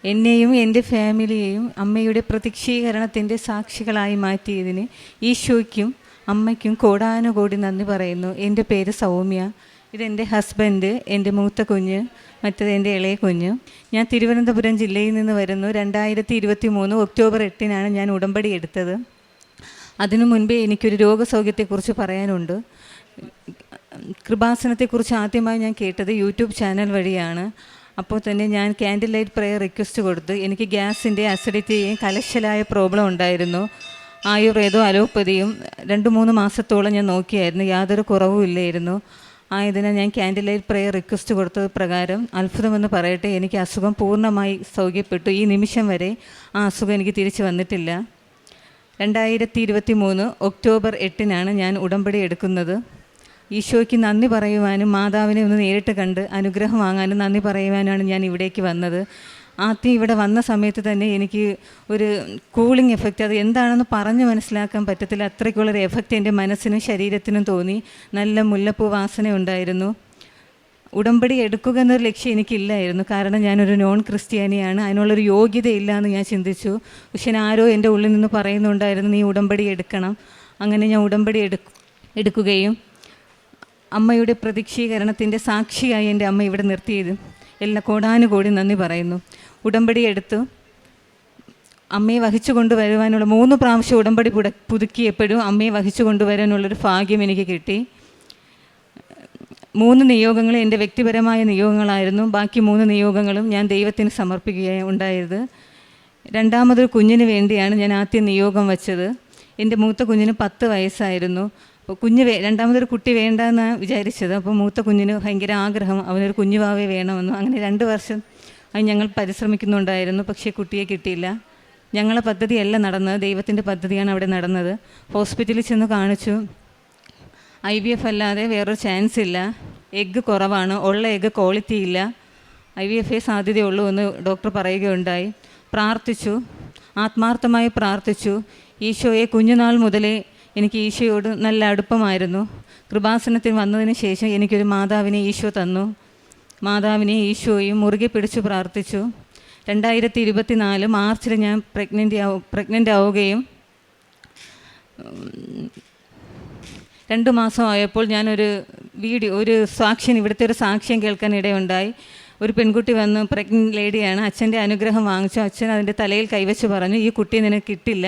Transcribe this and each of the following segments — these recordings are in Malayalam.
എന്നെയും എൻ്റെ ഫാമിലിയെയും അമ്മയുടെ പ്രത്യക്ഷീകരണത്തിൻ്റെ സാക്ഷികളായി മാറ്റിയതിന് ഈശോയ്ക്കും അമ്മയ്ക്കും കോടാനുകോടി നന്ദി പറയുന്നു. എൻ്റെ പേര് സൗമ്യ. ഇതെൻ്റെ ഹസ്ബൻഡ്, എൻ്റെ മൂത്ത കുഞ്ഞ്, മറ്റത് എൻ്റെ ഇളയ കുഞ്ഞ്. ഞാൻ തിരുവനന്തപുരം ജില്ലയിൽ നിന്ന് വരുന്നു. 2023 ഒക്ടോബർ 8 ഞാൻ ഉടമ്പടി എടുത്തത്. അതിനു മുൻപേ എനിക്കൊരു രോഗസൗഖ്യത്തെക്കുറിച്ച് പറയാനുണ്ട്. കൃപാസനത്തെക്കുറിച്ച് ആദ്യമായി ഞാൻ കേട്ടത് യൂട്യൂബ് ചാനൽ വഴിയാണ്. അപ്പോൾ തന്നെ ഞാൻ ക്യാൻഡിൽ ലൈറ്റ് പ്രെയർ റിക്വസ്റ്റ് കൊടുത്തു. എനിക്ക് ഗ്യാസിൻ്റെ അസിഡിറ്റിയും കലശലായ പ്രോബ്ലം ഉണ്ടായിരുന്നു. ആയുർവേദവും അലോപ്പതിയും 2-3 മാസത്തോളം ഞാൻ നോക്കിയായിരുന്നു. യാതൊരു കുറവും ഇല്ലായിരുന്നു. ആയതിനാൽ ഞാൻ ക്യാൻഡിൽ ലൈറ്റ് പ്രെയർ റിക്വസ്റ്റ് കൊടുത്തത് പ്രകാരം അത്ഭുതമെന്ന് പറയട്ടെ, എനിക്ക് അസുഖം പൂർണ്ണമായി സൗഖ്യപ്പെട്ടു. ഈ നിമിഷം വരെ ആ അസുഖം എനിക്ക് തിരിച്ചു വന്നിട്ടില്ല. 2023 ഒക്ടോബർ 8 ഞാൻ ഉടമ്പടി എടുക്കുന്നത്. ഈശോയ്ക്ക് നന്ദി പറയുവാനും മാതാവിനെ ഒന്ന് നേരിട്ട് കണ്ട് അനുഗ്രഹം വാങ്ങാനും നന്ദി പറയുവാനാണ് ഞാൻ ഇവിടേക്ക് വന്നത്. ആദ്യം ഇവിടെ വന്ന സമയത്ത് തന്നെ എനിക്ക് ഒരു കൂളിംഗ് എഫക്റ്റ്, അത് എന്താണെന്ന് പറഞ്ഞു മനസ്സിലാക്കാൻ പറ്റത്തില്ല, അത്രയ്ക്കുള്ളൊരു എഫക്റ്റ് എൻ്റെ മനസ്സിനും ശരീരത്തിനും തോന്നി. നല്ല മുല്ലപ്പൂ വാസന ഉണ്ടായിരുന്നു. ഉടമ്പടി എടുക്കുക എന്നൊരു ലക്ഷ്യം എനിക്കില്ലായിരുന്നു. കാരണം ഞാനൊരു നോൺ ക്രിസ്ത്യാനിയാണ്. അതിനുള്ളൊരു യോഗ്യതയില്ല എന്ന് ഞാൻ ചിന്തിച്ചു. പക്ഷേ ആരോ എൻ്റെ ഉള്ളിൽ നിന്ന് പറയുന്നുണ്ടായിരുന്നു, നീ ഉടമ്പടി എടുക്കണം. അങ്ങനെ ഞാൻ ഉടമ്പടി എടുക്കുകയും അമ്മയുടെ പ്രത്യക്ഷീകരണത്തിൻ്റെ സാക്ഷിയായി എൻ്റെ അമ്മ ഇവിടെ നിർത്തിയത് എല്ലാ കോടാനുകോടി നന്ദി പറയുന്നു. ഉടമ്പടി എടുത്തു അമ്മയെ വഹിച്ചു കൊണ്ടുവരുവാനുള്ള 3 പ്രാവശ്യം ഉടമ്പടി പുതുക്കിയപ്പോഴും അമ്മയെ വഹിച്ചു കൊണ്ടുവരാനുള്ളൊരു ഭാഗ്യം എനിക്ക് കിട്ടി. 3 നിയോഗങ്ങൾ എൻ്റെ വ്യക്തിപരമായ നിയോഗങ്ങളായിരുന്നു. ബാക്കി 3 നിയോഗങ്ങളും ഞാൻ ദൈവത്തിന് സമർപ്പിക്കുകയുണ്ടായത്. രണ്ടാമതൊരു കുഞ്ഞിന് വേണ്ടിയാണ് ഞാൻ ആദ്യം നിയോഗം വച്ചത്. എൻ്റെ മൂത്ത കുഞ്ഞിന് 10 വയസ്സായിരുന്നു. അപ്പോൾ രണ്ടാമതൊരു കുട്ടി വേണ്ടെന്നാണ് വിചാരിച്ചത്. അപ്പോൾ മൂത്ത കുഞ്ഞിന് ഭയങ്കര ആഗ്രഹം, അവനൊരു കുഞ്ഞുവാവേ വേണമെന്ന്. അങ്ങനെ 2 വർഷം അത് ഞങ്ങൾ പരിശ്രമിക്കുന്നുണ്ടായിരുന്നു. പക്ഷേ കുട്ടിയെ കിട്ടിയില്ല. ഞങ്ങളെ പദ്ധതിയല്ല നടന്നത്, ദൈവത്തിൻ്റെ പദ്ധതിയാണ് അവിടെ നടന്നത്. ഹോസ്പിറ്റലിൽ ചെന്ന് കാണിച്ചു. IVF അല്ലാതെ വേറൊരു ചാൻസ് ഇല്ല, എഗ്ഗ് കുറവാണ്, ഉള്ള എഗ്ഗ് ക്വാളിറ്റി ഇല്ല, IVF സാധ്യതയുള്ളൂ എന്ന് ഡോക്ടർ പറയുകയുണ്ടായി. പ്രാർത്ഥിച്ചു, ആത്മാർത്ഥമായി പ്രാർത്ഥിച്ചു. ഈശോയെ കുഞ്ഞുനാൾ മുതലേ എനിക്ക് ഈശോയോട് നല്ല അടുപ്പമായിരുന്നു. കൃപാസനത്തിൽ വന്നതിന് ശേഷം എനിക്കൊരു മാതാവിനെ ഈശോ തന്നു. മാതാവിനെ ഈശോയും മുറുകെ പിടിച്ചു പ്രാർത്ഥിച്ചു. 2024 മാർച്ചിൽ ഞാൻ പ്രഗ്നൻ്റ് ആവുകയും 2 മാസമായപ്പോൾ ഞാനൊരു സാക്ഷ്യം, ഇവിടുത്തെ ഒരു സാക്ഷ്യം കേൾക്കാൻ ഇടയുണ്ടായി. ഒരു പെൺകുട്ടി വന്ന്, പ്രഗ്നൻ്റ് ലേഡിയാണ്, അച്ഛൻ്റെ അനുഗ്രഹം വാങ്ങിച്ചു. അച്ഛൻ അതിൻ്റെ തലയിൽ കൈവച്ച് പറഞ്ഞു, ഈ കുട്ടി നിനക്ക് കിട്ടില്ല,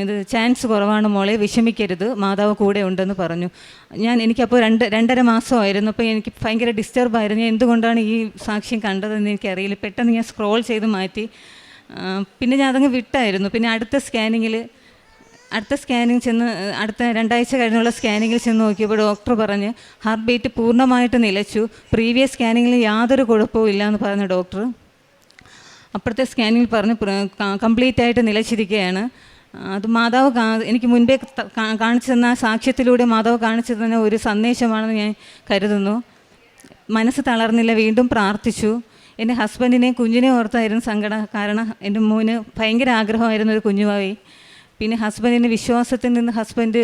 ഇത് ചാൻസ് കുറവാണ് മോളെ, വിഷമിക്കരുത്, മാതാവ് കൂടെ ഉണ്ടെന്ന് പറഞ്ഞു. എനിക്കപ്പോൾ 2.5 മാസമായിരുന്നു. അപ്പോൾ എനിക്ക് ഭയങ്കര ഡിസ്റ്റർബായിരുന്നു. എന്തുകൊണ്ടാണ് ഈ സാക്ഷ്യം കണ്ടതെന്ന് എനിക്കറിയില്ല. പെട്ടെന്ന് ഞാൻ സ്ക്രോൾ ചെയ്ത് മാറ്റി. പിന്നെ ഞാൻ അതങ്ങ് വിട്ടായിരുന്നു. പിന്നെ അടുത്ത സ്കാനിങ് ചെന്ന്, അടുത്ത 2 ആഴ്ച കഴിഞ്ഞുള്ള സ്കാനിങ്ങിൽ ചെന്ന് നോക്കിയപ്പോൾ ഡോക്ടർ പറഞ്ഞ് ഹാർട്ട് ബീറ്റ് പൂർണ്ണമായിട്ട് നിലച്ചു, പ്രീവിയസ് സ്കാനിങ്ങിൽ യാതൊരു കുഴപ്പവും ഇല്ല എന്ന് പറഞ്ഞ ഡോക്ടർ. അപ്പോഴത്തെ സ്കാനിങ്ങിൽ പറഞ്ഞ് കംപ്ലീറ്റ് ആയിട്ട് നിലച്ചിരിക്കുകയാണ്. അത് മാതാവ് എനിക്ക് മുൻപേ കാണിച്ചു തന്ന സാക്ഷ്യത്തിലൂടെ മാതാവ് കാണിച്ചു തന്ന ഒരു സന്ദേശമാണെന്ന് ഞാൻ കരുതുന്നു. മനസ്സ് തളർന്നില്ല, വീണ്ടും പ്രാർത്ഥിച്ചു. എൻ്റെ ഹസ്ബൻഡിനെ കുഞ്ഞിനെ ഓർത്തായിരുന്നു സങ്കടം. കാരണം എൻ്റെ മോന് ഭയങ്കര ആഗ്രഹമായിരുന്നു ഒരു കുഞ്ഞുവാവി. പിന്നെ ഹസ്ബൻഡിൻ്റെ വിശ്വാസത്തിൽ നിന്ന് ഹസ്ബൻഡ്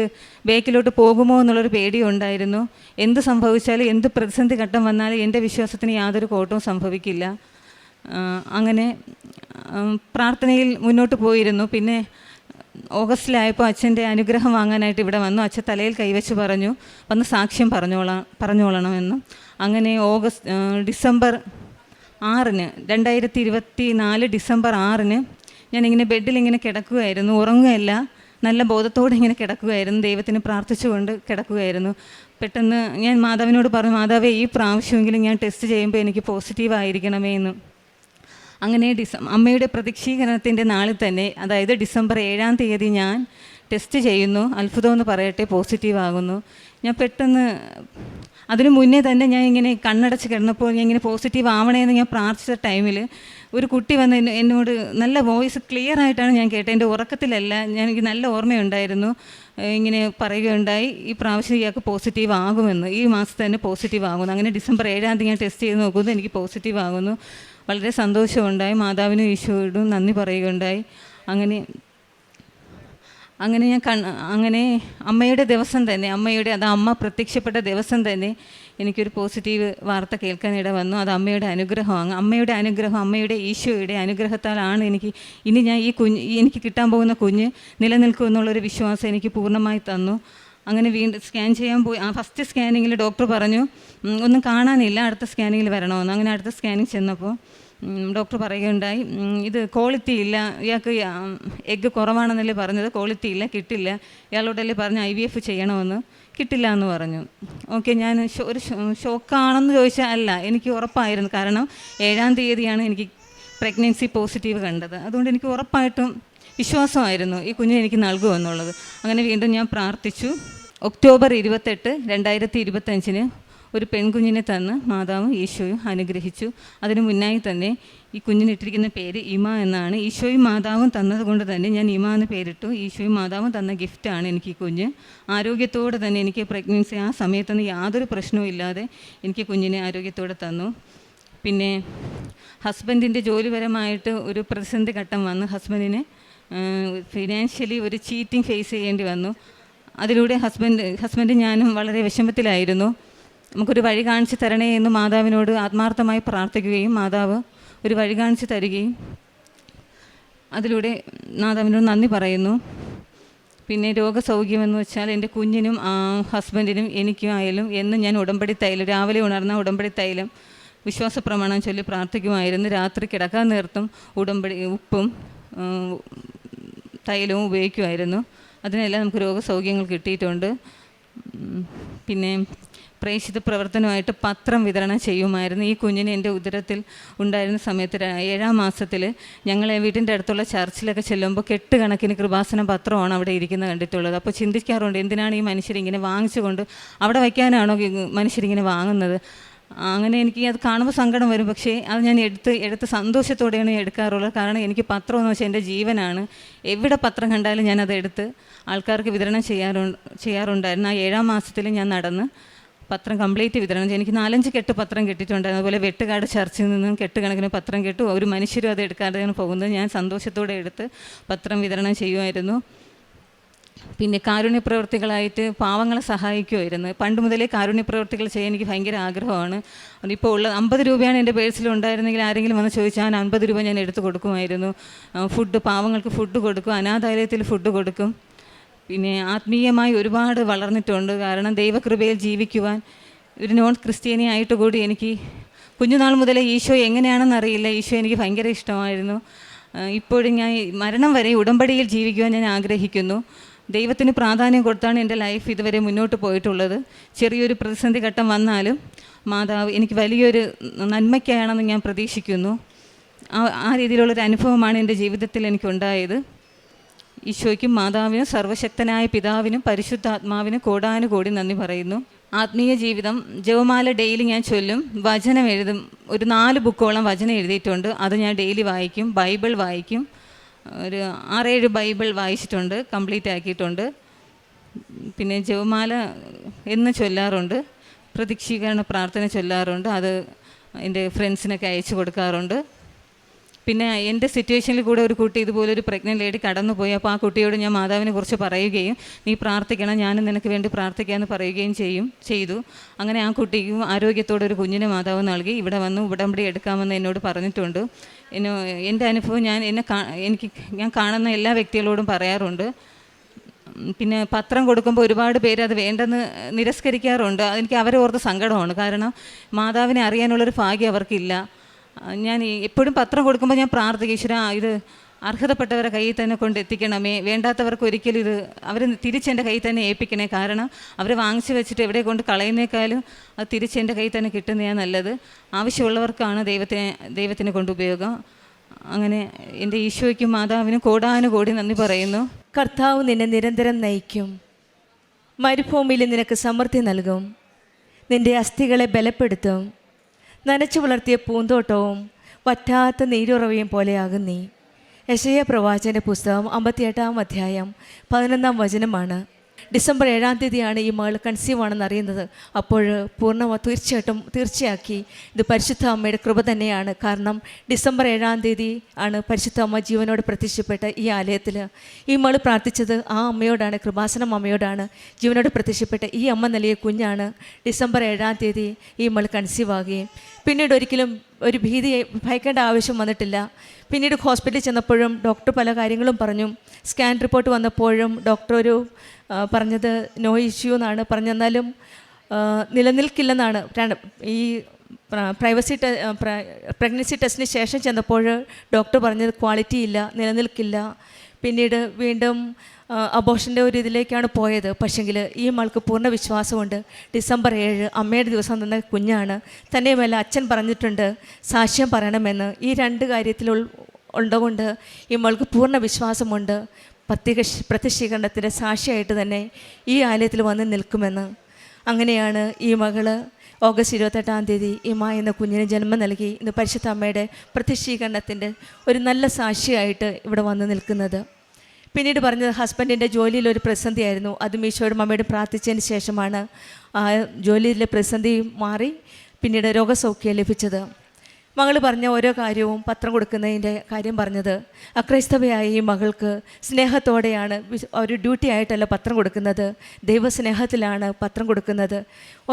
ബേക്കിലോട്ട് പോകുമോ എന്നുള്ളൊരു പേടിയുണ്ടായിരുന്നു. എന്ത് സംഭവിച്ചാലും, എന്ത് പ്രതിസന്ധി ഘട്ടം വന്നാലും എൻ്റെ വിശ്വാസത്തിന് യാതൊരു കോട്ടവും സംഭവിക്കില്ല. അങ്ങനെ പ്രാർത്ഥനയിൽ മുന്നോട്ട് പോയിരുന്നു. പിന്നെ ഓഗസ്റ്റിലായപ്പോൾ അച്ഛൻ്റെ അനുഗ്രഹം വാങ്ങാനായിട്ട് ഇവിടെ വന്നു. അച്ഛൻ തലയിൽ കൈവച്ച് പറഞ്ഞു, വന്ന് സാക്ഷ്യം പറഞ്ഞോളണമെന്നും. അങ്ങനെ ഡിസംബർ 6 2024 ഡിസംബർ 6 ഞാനിങ്ങനെ ബെഡിലിങ്ങനെ കിടക്കുകയായിരുന്നു, ഉറങ്ങുകയല്ല, നല്ല ബോധത്തോടെ ഇങ്ങനെ കിടക്കുകയായിരുന്നു, ദൈവത്തിന് പ്രാർത്ഥിച്ചുകൊണ്ട് കിടക്കുകയായിരുന്നു. പെട്ടെന്ന് ഞാൻ മാതാവിനോട് പറഞ്ഞു, മാതാവേ ഈ പ്രാവശ്യമെങ്കിലും ഞാൻ ടെസ്റ്റ് ചെയ്യുമ്പോൾ എനിക്ക് പോസിറ്റീവായിരിക്കണമേ എന്ന്. അങ്ങനെ അമ്മയുടെ പ്രത്യക്ഷീകരണത്തിൻ്റെ നാളിൽ തന്നെ, അതായത് ഡിസംബർ 7 ഞാൻ ടെസ്റ്റ് ചെയ്യുന്നു. അത്ഭുതമെന്ന് പറയട്ടെ, പോസിറ്റീവ് ആകുന്നു. ഞാൻ പെട്ടെന്ന് അതിനു മുന്നേ തന്നെ ഞാൻ ഇങ്ങനെ കണ്ണടച്ച് കിടന്നപ്പോൾ ഞാൻ ഇങ്ങനെ പോസിറ്റീവ് ആവണേന്ന് ഞാൻ പ്രാർത്ഥിച്ച ടൈമിൽ ഒരു കുട്ടി വന്ന് എന്നോട് നല്ല വോയിസ് ക്ലിയർ ആയിട്ടാണ് ഞാൻ കേട്ടത്, എൻ്റെ ഉറക്കത്തിലല്ല, എനിക്ക് നല്ല ഓർമ്മയുണ്ടായിരുന്നു. ഇങ്ങനെ പറയുകയുണ്ടായി, ഈ പ്രാവശ്യം ഇയാൾക്ക് പോസിറ്റീവ് ആകുമെന്ന്, ഈ മാസത്തെ തന്നെ പോസിറ്റീവ് ആകുന്നു. അങ്ങനെ ഡിസംബർ 7 ഞാൻ ടെസ്റ്റ് ചെയ്ത് നോക്കുന്നു, എനിക്ക് പോസിറ്റീവ് ആകുന്നു. വളരെ സന്തോഷമുണ്ടായി. മാതാവിനും ഈശോയോടും നന്ദി പറയുകയുണ്ടായി. അങ്ങനെ ഞാൻ അമ്മയുടെ ദിവസം തന്നെ, അമ്മ പ്രത്യക്ഷപ്പെട്ട ദിവസം തന്നെ എനിക്കൊരു പോസിറ്റീവ് വാർത്ത കേൾക്കാനിട വന്നു. അത് അമ്മയുടെ അനുഗ്രഹമാണ്. അമ്മയുടെ അനുഗ്രഹം, അമ്മയുടെ ഈശോയുടെ അനുഗ്രഹത്താലാണ് ഇനി ഞാൻ എനിക്ക് കിട്ടാൻ പോകുന്ന കുഞ്ഞ് നിലനിൽക്കും എന്നുള്ളൊരു വിശ്വാസം എനിക്ക് പൂർണ്ണമായി തന്നു. അങ്ങനെ വീണ്ടും സ്കാൻ ചെയ്യാൻ പോയി. ആ ഫസ്റ്റ് സ്കാനിങ്ങിൽ ഡോക്ടർ പറഞ്ഞു ഒന്നും കാണാനില്ല, അടുത്ത സ്കാനിങ്ങിൽ വരണമെന്ന്. അങ്ങനെ അടുത്ത സ്കാനിങ് ചെന്നപ്പോൾ ഡോക്ടർ പറയുകയുണ്ടായി, ഇത് ക്വാളിറ്റി ഇല്ല, ഇയാൾക്ക് എഗ്ഗ് കുറവാണെന്നല്ലേ പറഞ്ഞത്, ക്വാളിറ്റി ഇല്ല, കിട്ടില്ല. ഇയാളോടല്ലേ പറഞ്ഞ് IVF ചെയ്യണമെന്ന്, കിട്ടില്ല എന്ന് പറഞ്ഞു. ഓക്കെ, ഞാൻ ഒരു ഷോക്കാണെന്ന് ചോദിച്ചാൽ അല്ല, എനിക്ക് ഉറപ്പായിരുന്നു. കാരണം 7-ാം തീയതിയാണ് എനിക്ക് പ്രഗ്നൻസി പോസിറ്റീവ് കണ്ടത്. അതുകൊണ്ട് എനിക്ക് ഉറപ്പായിട്ടും വിശ്വാസമായിരുന്നു ഈ കുഞ്ഞിനെ എനിക്ക് നൽകുമെന്നുള്ളത്. അങ്ങനെ വീണ്ടും ഞാൻ പ്രാർത്ഥിച്ചു. ഒക്ടോബർ 28, 2025 ഒരു പെൺകുഞ്ഞിനെ തന്ന് മാതാവും ഈശോയും അനുഗ്രഹിച്ചു. അതിനു മുന്നായി തന്നെ ഈ കുഞ്ഞിനിട്ടിരിക്കുന്ന പേര് ഇമ എന്നാണ്. ഈശോയും മാതാവും തന്നതുകൊണ്ട് തന്നെ ഞാൻ ഇമ എന്ന് പേരിട്ടു. ഈശോയും മാതാവും തന്ന ഗിഫ്റ്റാണ് എനിക്ക് ഈ കുഞ്ഞ്. ആരോഗ്യത്തോടെ തന്നെ എനിക്ക് പ്രഗ്നൻസി ആ സമയത്തൊന്നും യാതൊരു പ്രശ്നവും ഇല്ലാതെ എനിക്ക് കുഞ്ഞിനെ ആരോഗ്യത്തോടെ തന്നു. പിന്നെ ഹസ്ബൻഡിൻ്റെ ജോലിപരമായിട്ട് ഒരു പ്രതിസന്ധി ഘട്ടം വന്ന് ഹസ്ബൻഡിന് ഫിനാൻഷ്യലി ഒരു ചീറ്റിംഗ് ഫേസ് ചെയ്യേണ്ടി വന്നു. അതിലൂടെ ഹസ്ബൻഡ് ഞാനും വളരെ വിഷമത്തിലായിരുന്നു. നമുക്കൊരു വഴി കാണിച്ച് തരണേ എന്ന് മാതാവിനോട് ആത്മാർത്ഥമായി പ്രാർത്ഥിക്കുകയും മാതാവ് ഒരു വഴി കാണിച്ച് തരികയും അതിലൂടെ മാതാവിനോട് നന്ദി പറയുന്നു. പിന്നെ രോഗസൗഖ്യമെന്ന് വെച്ചാൽ എൻ്റെ കുഞ്ഞിനും ഹസ്ബൻഡിനും എനിക്കും ആയാലും എന്നും ഞാൻ ഉടമ്പടി തൈലം, രാവിലെ ഉണർന്ന ഉടമ്പടി തൈലം വിശ്വാസ പ്രമാണം ചൊല്ലി പ്രാർത്ഥിക്കുമായിരുന്നു. രാത്രി കിടക്കാൻ നേരത്തും ഉടമ്പടി ഉപ്പും തൈലവും ഉപയോഗിക്കുമായിരുന്നു. അതിനെല്ലാം നമുക്ക് രോഗസൗഖ്യങ്ങൾ കിട്ടിയിട്ടുണ്ട്. പിന്നെ പ്രേക്ഷിത പ്രവർത്തനമായിട്ട് പത്രം വിതരണം ചെയ്യുമായിരുന്നു. ഈ കുഞ്ഞിന് എൻ്റെ ഉദരത്തിൽ ഉണ്ടായിരുന്ന സമയത്ത് 7-ാം മാസത്തിൽ ഞങ്ങളെ വീട്ടിൻ്റെ അടുത്തുള്ള ചർച്ചിലൊക്കെ ചെല്ലുമ്പോൾ കെട്ടുകണക്കിന് കൃപാസന പത്രമാണ് അവിടെ ഇരിക്കുന്നത് കണ്ടിട്ടുള്ളത്. അപ്പോൾ ചിന്തിക്കാറുണ്ട്, എന്തിനാണ് ഈ മനുഷ്യരിങ്ങനെ വാങ്ങിച്ചുകൊണ്ട് അവിടെ വയ്ക്കാനാണോ മനുഷ്യരിങ്ങനെ വാങ്ങുന്നത്? അങ്ങനെ എനിക്ക് അത് കാണുമ്പോൾ സങ്കടം വരും. പക്ഷേ അത് ഞാൻ എടുത്ത് സന്തോഷത്തോടെയാണ് എടുക്കാറുള്ളത്. കാരണം എനിക്ക് പത്രം എന്ന് വെച്ചാൽ എൻ്റെ ജീവനാണ്. എവിടെ പത്രം കണ്ടാലും ഞാനത് എടുത്ത് ആൾക്കാർക്ക് വിതരണം ചെയ്യാറുണ്ടായിരുന്നു. ആ 7-ാം മാസത്തിൽ ഞാൻ നടന്ന് പത്രം കംപ്ലീറ്റ് വിതരണം ചെയ്യും. എനിക്ക് 4-5 കെട്ട് പത്രം കിട്ടിയിട്ടുണ്ടായിരുന്നു. അതുപോലെ വെട്ടുകാട് ചർച്ചിൽ നിന്നും കെട്ടുകണക്കിന് പത്രം കിട്ടു. ഒരു മനുഷ്യരും അത് എടുക്കാതെയാണ് പോകുന്നത്. ഞാൻ സന്തോഷത്തോടെ എടുത്ത് പത്രം വിതരണം ചെയ്യുമായിരുന്നു. പിന്നെ കാരുണ്യപ്രവൃത്തികളായിട്ട് പാവങ്ങളെ സഹായിക്കുമായിരുന്നു. പണ്ട് മുതലേ കാരുണ്യപ്രവൃത്തികൾ ചെയ്യാൻ എനിക്ക് ഭയങ്കര ആഗ്രഹമാണ്. ഇപ്പോൾ ഉള്ള 50 രൂപയാണ് എൻ്റെ പേഴ്സിൽ ഉണ്ടായിരുന്നെങ്കിൽ ആരെങ്കിലും വന്ന് ചോദിച്ചാൽ 50 രൂപ ഞാൻ എടുത്ത് കൊടുക്കുമായിരുന്നു. പാവങ്ങൾക്ക് ഫുഡ് കൊടുക്കും, അനാഥാലയത്തിൽ ഫുഡ് കൊടുക്കും. പിന്നെ ആത്മീയമായി ഒരുപാട് വളർന്നിട്ടുണ്ട്. കാരണം ദൈവകൃപയിൽ ജീവിക്കുവാൻ ഒരു നോൺ ക്രിസ്ത്യാനി ആയിട്ട് കൂടി എനിക്ക് കുഞ്ഞുനാൾ മുതലേ ഈശോ എങ്ങനെയാണെന്നറിയില്ല, ഈശോ എനിക്ക് ഭയങ്കര ഇഷ്ടമായിരുന്നു. ഇപ്പോഴും ഞാൻ മരണം വരെ ഉടമ്പടിയിൽ ജീവിക്കുവാൻ ഞാൻ ആഗ്രഹിക്കുന്നു. ദൈവത്തിന് പ്രാധാന്യം കൊടുത്താണ് എൻ്റെ ലൈഫ് ഇതുവരെ മുന്നോട്ട് പോയിട്ടുള്ളത്. ചെറിയൊരു പ്രതിസന്ധി ഘട്ടം വന്നാലും മാതാവ് എനിക്ക് വലിയൊരു നന്മയ്ക്കാണെന്ന് ഞാൻ പ്രതീക്ഷിക്കുന്നു. ആ രീതിയിലുള്ളൊരു അനുഭവമാണ് എൻ്റെ ജീവിതത്തിൽ എനിക്കുണ്ടായത്. ഈശോയ്ക്കും മാതാവിനും സർവശക്തനായ പിതാവിനും പരിശുദ്ധാത്മാവിനും കോടാനുകോടി നന്ദി പറയുന്നു. ആത്മീയ ജീവിതം, ജപമാല ഡെയിലി ഞാൻ ചൊല്ലും, വചനം എഴുതും. ഒരു 4 ബുക്കോളം വചനം എഴുതിയിട്ടുണ്ട്. അത് ഞാൻ ഡെയിലി വായിക്കും. ബൈബിൾ വായിക്കും. ഒരു 6-7 ബൈബിൾ വായിച്ചിട്ടുണ്ട്, കംപ്ലീറ്റ് ആക്കിയിട്ടുണ്ട്. പിന്നെ ജപമാല എന്ന് ചൊല്ലാറുണ്ട്. പ്രതീക്ഷീകരണ പ്രാർത്ഥന ചൊല്ലാറുണ്ട്. അത് എൻ്റെ ഫ്രണ്ട്സിനൊക്കെ അയച്ചു കൊടുക്കാറുണ്ട്. പിന്നെ എൻ്റെ സിറ്റുവേഷനിൽ കൂടെ ഒരു കുട്ടി ഇതുപോലൊരു പ്രഗ്നൻ്റ് ലേഡി കടന്നുപോയി. അപ്പോൾ ആ കുട്ടിയോട് ഞാൻ മാതാവിനെ കുറിച്ച് പറയുകയും നീ പ്രാർത്ഥിക്കണം, ഞാനും നിനക്ക് വേണ്ടി പ്രാർത്ഥിക്കാമെന്ന് പറയുകയും ചെയ്തു. അങ്ങനെ ആ കുട്ടിക്കും ആരോഗ്യത്തോടെ ഒരു കുഞ്ഞിനെ മാതാവ് നൽകി. ഇവിടെ വന്ന് ഉടമ്പടി എടുക്കാമെന്ന് എന്നോട് പറഞ്ഞിട്ടുണ്ട്. എൻ്റെ അനുഭവം ഞാൻ കാണുന്ന എല്ലാ വ്യക്തികളോടും പറയാറുണ്ട്. പിന്നെ പത്രം കൊടുക്കുമ്പോൾ ഒരുപാട് പേര് അത് വേണ്ടെന്ന് നിരസ്കരിക്കാറുണ്ട്. എനിക്ക് അവരെ ഓർത്ത് സങ്കടമാണ്. കാരണം മാതാവിനെ അറിയാനുള്ളൊരു ഭാഗ്യം അവർക്കില്ല. ഞാൻ എപ്പോഴും പത്രം കൊടുക്കുമ്പോൾ ഞാൻ പ്രാർത്ഥിക്കും, ഈശ്വരാ ഇത് അർഹതപ്പെട്ടവരെ കയ്യിൽ തന്നെ കൊണ്ട് എത്തിക്കണമേ, വേണ്ടാത്തവർക്ക് ഒരിക്കലും ഇത് അവർ തിരിച്ചെൻ്റെ കയ്യിൽ തന്നെ ഏൽപ്പിക്കണേ. കാരണം അവർ വാങ്ങിച്ചു വെച്ചിട്ട് എവിടെ കൊണ്ട് കളയുന്നേക്കാളും അത് തിരിച്ചെൻ്റെ കയ്യിൽ തന്നെ കിട്ടുന്നതാണ് നല്ലത്. ആവശ്യമുള്ളവർക്കാണ് ദൈവത്തിനെ കൊണ്ട് ഉപയോഗം. അങ്ങനെ എൻ്റെ ഈശോയ്ക്കും മാതാവിനും കോടാനുകോടി നന്ദി പറയുന്നു. കർത്താവ് നിന്നെ നിരന്തരം നയിക്കും. മരുഭൂമിയിൽ നിനക്ക് സമൃദ്ധി നൽകും. നിൻ്റെ അസ്ഥികളെ ബലപ്പെടുത്തും. നനച്ചു വളർത്തിയ പൂന്തോട്ടവും വറ്റാത്ത നീരുറവയും പോലെയാകും നീ. യെശയ്യാ പ്രവാചകന്റെ പുസ്തകം 58-ാം അധ്യായം 11-ാം വചനമാണ്. ഡിസംബർ 7-ാം തീയതിയാണ് ഈ മകൾ കൺസീവ് ആണെന്ന് അറിയുന്നത്. അപ്പോൾ തീർച്ചയാക്കി ഇത് പരിശുദ്ധ അമ്മയുടെ കൃപ തന്നെയാണ്. കാരണം ഡിസംബർ 7-ാം തീയതി ആണ് പരിശുദ്ധ അമ്മ ജീവനോട് പ്രത്യക്ഷപ്പെട്ട ഈ ആലയത്തിൽ. ഈ മകൾ പ്രാർത്ഥിച്ചത് ആ അമ്മയോടാണ്, കൃപാസനം അമ്മയോടാണ്. ജീവനോട് പ്രത്യക്ഷപ്പെട്ട ഈ അമ്മ നൽകിയ കുഞ്ഞാണ് ഡിസംബർ 7-ാം തീയതി ഈ മകൾ കൺസീവ് ആകുകയും പിന്നീട് ഒരിക്കലും ഒരു ഭയക്കേണ്ട ആവശ്യം വന്നിട്ടില്ല. പിന്നീട് ഹോസ്പിറ്റലിൽ ചെന്നപ്പോഴും ഡോക്ടർ പല കാര്യങ്ങളും പറഞ്ഞു. സ്കാൻ റിപ്പോർട്ട് വന്നപ്പോഴും ഡോക്ടർ പറഞ്ഞത് നോ ഇഷ്യൂ എന്നാണ് പറഞ്ഞെന്നാലും നിലനിൽക്കില്ലെന്നാണ്. ഈ പ്രഗ്നൻസി ടെസ്റ്റിന് ശേഷം ചെന്നപ്പോൾ ഡോക്ടർ പറഞ്ഞത് ക്വാളിറ്റി ഇല്ല, നിലനിൽക്കില്ല. പിന്നീട് വീണ്ടും അബോർഷൻ്റെ ഒരു ഇതിലേക്കാണ് പോയത്. പക്ഷെങ്കിൽ ഈ മൾക്ക് പൂർണ്ണ വിശ്വാസമുണ്ട്. ഡിസംബർ 7 അമ്മയുടെ ദിവസം തന്ന കുഞ്ഞാണ്. തന്നെയുമല്ല അച്ഛൻ പറഞ്ഞിട്ടുണ്ട് സാക്ഷ്യം പറയണമെന്ന്. ഈ 2 കാര്യത്തിൽ ഉള്ളതുകൊണ്ട് ഈ മൾക്ക് പൂർണ്ണ വിശ്വാസമുണ്ട്. പ്രത്യക്ഷീകരണത്തിൻ്റെ സാക്ഷിയായിട്ട് തന്നെ ഈ ആലയത്തിൽ വന്ന് നിൽക്കുമെന്ന്. അങ്ങനെയാണ് ഈ മകള് ഓഗസ്റ്റ് 28-ാം തീയതി ഇമ എന്ന കുഞ്ഞിന് ജന്മം നൽകി ഇന്ന് പരിശുദ്ധ അമ്മയുടെ പ്രത്യക്ഷീകരണത്തിൻ്റെ ഒരു നല്ല സാക്ഷിയായിട്ട് ഇവിടെ വന്ന് നിൽക്കുന്നത്. പിന്നീട് പറഞ്ഞത് ഹസ്ബൻഡിൻ്റെ ജോലിയിലൊരു പ്രതിസന്ധിയായിരുന്നു. അതും ഈശോയോടും അമ്മയോടും പ്രാർത്ഥിച്ചതിന് ശേഷമാണ് ആ ജോലിയിലെ പ്രതിസന്ധി മാറി പിന്നീട് രോഗസൗഖ്യം ലഭിച്ചത്. മകൾ പറഞ്ഞ ഓരോ കാര്യവും പത്രം കൊടുക്കുന്നതിൻ്റെ കാര്യം പറഞ്ഞത് അക്രൈസ്തവയായ ഈ മകൾക്ക് സ്നേഹത്തോടെയാണ്, ഒരു ഡ്യൂട്ടി ആയിട്ടല്ല പത്രം കൊടുക്കുന്നത്, ദൈവസ്നേഹത്തിലാണ് പത്രം കൊടുക്കുന്നത്.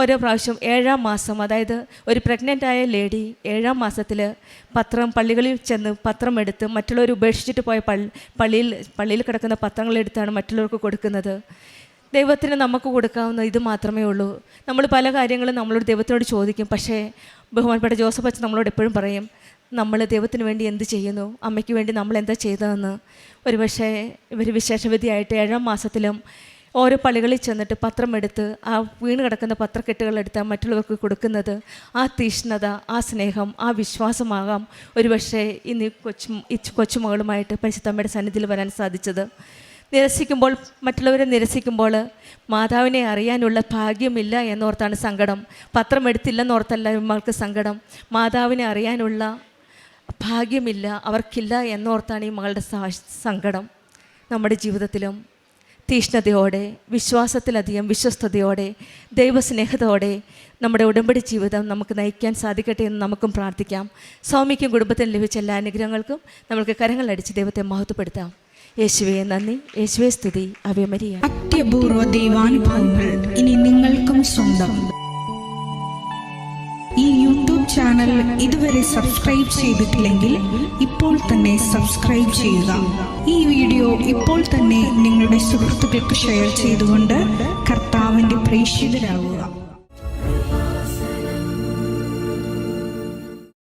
ഓരോ പ്രാവശ്യം 7-ാം മാസം, അതായത് ഒരു പ്രഗ്നൻ്റായ ലേഡി 7-ാം മാസത്തിൽ പള്ളികളിൽ ചെന്ന് പത്രം എടുത്ത് മറ്റുള്ളവർ ഉപേക്ഷിച്ചിട്ട് പോയ പള്ളിയിൽ കിടക്കുന്ന പത്രങ്ങളെടുത്താണ് മറ്റുള്ളവർക്ക് കൊടുക്കുന്നത്. ദൈവത്തിന് നമുക്ക് കൊടുക്കാവുന്ന ഇത് മാത്രമേ ഉള്ളൂ. നമ്മൾ പല കാര്യങ്ങളും നമ്മളോട് ദൈവത്തിനോട് ചോദിക്കും. പക്ഷേ ബഹുമാനപ്പെട്ട ജോസഫ് അച്ഛൻ നമ്മളോട് എപ്പോഴും പറയും, നമ്മൾ ദൈവത്തിന് വേണ്ടി എന്ത് ചെയ്യുന്നു, അമ്മയ്ക്ക് വേണ്ടി നമ്മൾ എന്താ ചെയ്തതെന്ന്. ഒരുപക്ഷെ ഇവർ വിശേഷവിധിയായിട്ട് 7-ാം മാസത്തിലും ഓരോ പള്ളികളിൽ ചെന്നിട്ട് പത്രം എടുത്ത് ആ വീണ് കിടക്കുന്ന പത്രക്കെട്ടുകളെടുത്ത് മറ്റുള്ളവർക്ക് കൊടുക്കുന്നത് ആ തീഷ്ണത, ആ സ്നേഹം, ആ വിശ്വാസമാകാം ഒരുപക്ഷെ ഇന്ന് ഈ കൊച്ചുമകളുമായിട്ട് പരിശുദ്ധമ്മയുടെ സന്നിധിയിൽ വരാൻ സാധിച്ചത്. മറ്റുള്ളവരെ നിരസിക്കുമ്പോൾ മാതാവിനെ അറിയാനുള്ള ഭാഗ്യമില്ല എന്നോർത്താണ് സങ്കടം. പത്രം എടുത്തില്ലെന്നോർത്തല്ല ഇമ്മൾക്ക് സങ്കടം. മാതാവിനെ അറിയാനുള്ള ഭാഗ്യമില്ല, അവർക്കില്ല എന്നോർത്താണ് ഈ മകളുടെ സങ്കടം. നമ്മുടെ ജീവിതത്തിലും തീഷ്ണതയോടെ, വിശ്വാസത്തിലധികം വിശ്വസ്തയോടെ, ദൈവസ്നേഹത്തോടെ നമ്മുടെ ഉടമ്പടി ജീവിതം നമുക്ക് നയിക്കാൻ സാധിക്കട്ടെ എന്ന് നമുക്കും പ്രാർത്ഥിക്കാം. സൗമ്യയ്ക്കും കുടുംബത്തിനും ലഭിച്ച എല്ലാ അനുഗ്രഹങ്ങൾക്കും നമുക്ക് കരങ്ങളടിച്ച് ദൈവത്തെ മഹത്വപ്പെടുത്താം. യേശുവേ നന്ദി, യേശുവേ സ്തുതി, അവേ മരിയ. അത്യപൂർവ ദൈവാനുഭവങ്ങൾ ഇനി നിങ്ങൾക്കും സ്വന്തം. ഈ യൂട്യൂബ് ചാനൽ ഇതുവരെ സബ്സ്ക്രൈബ് ചെയ്തിട്ടില്ലെങ്കിൽ ഇപ്പോൾ തന്നെ സബ്സ്ക്രൈബ് ചെയ്യുക. ഈ വീഡിയോ ഇപ്പോൾ തന്നെ നിങ്ങളുടെ സുഹൃത്തുക്കൾക്ക് ഷെയർ ചെയ്തുകൊണ്ട് കർത്താവിൻ്റെ പ്രേക്ഷിതരാകുക.